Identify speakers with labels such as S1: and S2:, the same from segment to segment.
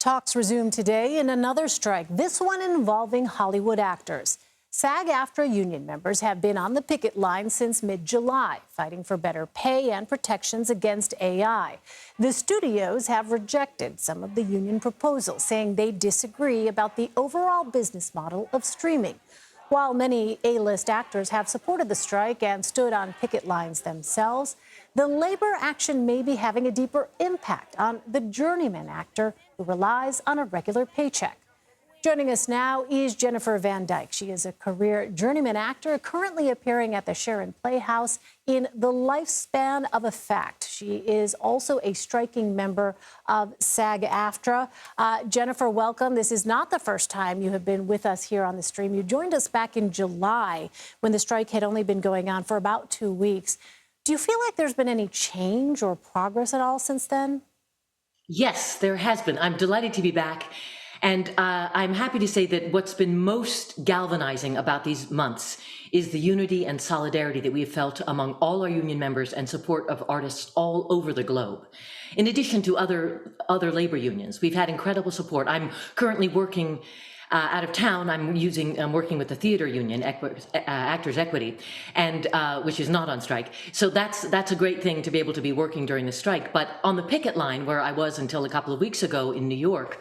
S1: Talks resume today in another strike, this one involving Hollywood actors. SAG-AFTRA union members have been on the picket line since mid-July, fighting for better pay and protections against AI. The studios have rejected some of the union proposals, saying they disagree about the overall business model of streaming. While many A-list actors have supported the strike and stood on picket lines themselves, the labor action may be having a deeper impact on the journeyman actor who relies on a regular paycheck. Joining us now is Jennifer Van Dyck. She is a career journeyman actor currently appearing at the Sharon Playhouse in The Lifespan of a Fact. She is also a striking member of SAG-AFTRA. Jennifer, welcome. This is not the first time you have been with us here on the stream. You joined us back in July when the strike had only been going on for about 2 weeks. Do you feel like there's been any change or progress at all since then?
S2: Yes, there has been. I'm delighted to be back. And I'm happy to say that what's been most galvanizing about these months is the unity and solidarity that we have felt among all our union members and support of artists all over the globe. In addition to other labor unions, we've had incredible support. I'm currently working out of town. I'm working with the theater union, Actors Equity, and which is not on strike. So that's a great thing to be able to be working during the strike. But on the picket line, where I was until a couple of weeks ago in New York,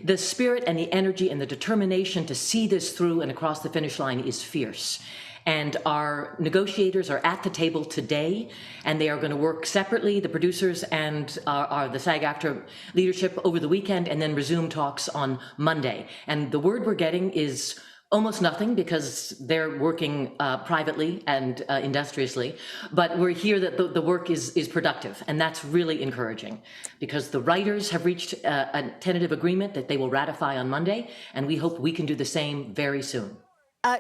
S2: the spirit and the energy and the determination to see this through and across the finish line is fierce. And our negotiators are at the table today, and they are going to work separately, the producers and the SAG-AFTRA leadership over the weekend, and then resume talks on Monday. And the word we're getting is almost nothing, because they're working privately and industriously, but we're here that the work is productive, and that's really encouraging, because the writers have reached a tentative agreement that they will ratify on Monday, and we hope we can do the same very soon.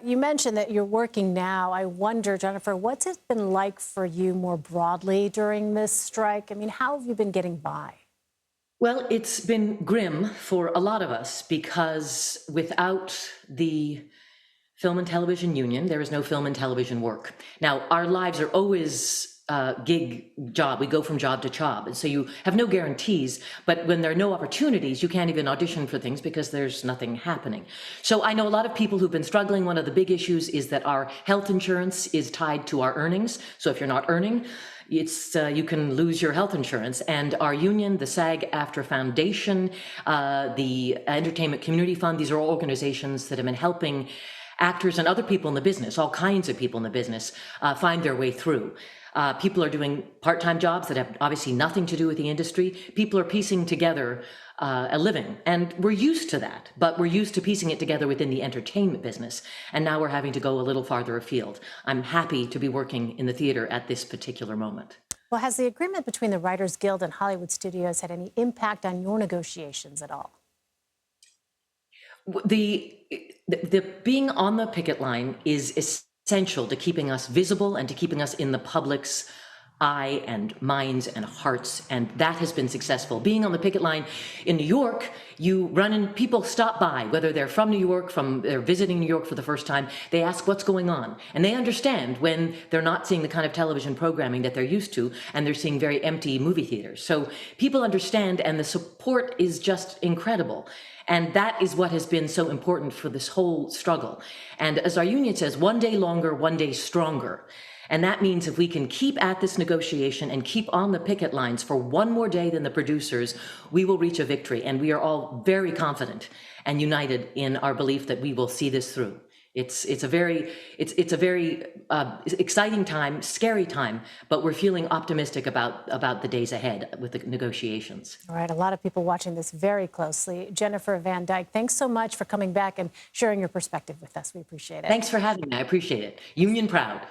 S1: You mentioned that you're working now. I wonder, Jennifer, what's it been like for you more broadly during this strike? I mean, how have you been getting by?
S2: Well, it's been grim for a lot of us, because without the Film and Television Union, there is no film and television work. Now, our lives are always gig job. We go from job to job. And so you have no guarantees, but when there are no opportunities, you can't even audition for things because there's nothing happening. So I know a lot of people who've been struggling. One of the big issues is that our health insurance is tied to our earnings. So if you're not earning, you can lose your health insurance. And our union, the SAG-AFTRA Foundation, the Entertainment Community Fund, these are all organizations that have been helping actors and other people in the business, all kinds of people in the business, find their way through. People are doing part-time jobs that have obviously nothing to do with the industry. People are piecing together a living, and we're used to that, but we're used to piecing it together within the entertainment business, and now we're having to go a little farther afield. I'm happy to be working in the theater at this particular moment.
S1: Well, has the agreement between the Writers Guild and Hollywood studios had any impact on your negotiations at all?
S2: The being on the picket line is essential to keeping us visible and to keeping us in the public's eye and minds and hearts, and that has been successful. Being on the picket line in New York, you run and people stop by, whether they're from New York, they're visiting New York for the first time, they ask what's going on, and they understand when they're not seeing the kind of television programming that they're used to, and they're seeing very empty movie theaters. So people understand, and the support is just incredible. And that is what has been so important for this whole struggle. And as our union says, one day longer, one day stronger. And that means if we can keep at this negotiation and keep on the picket lines for one more day than the producers, we will reach a victory. And we are all very confident and united in our belief that we will see this through. It's a very exciting time, scary time, but we're feeling optimistic about the days ahead with the negotiations.
S1: All right, a lot of people watching this very closely. Jennifer Van Dyck, thanks so much for coming back and sharing your perspective with us. We appreciate it.
S2: Thanks for having me. I appreciate it. Union proud.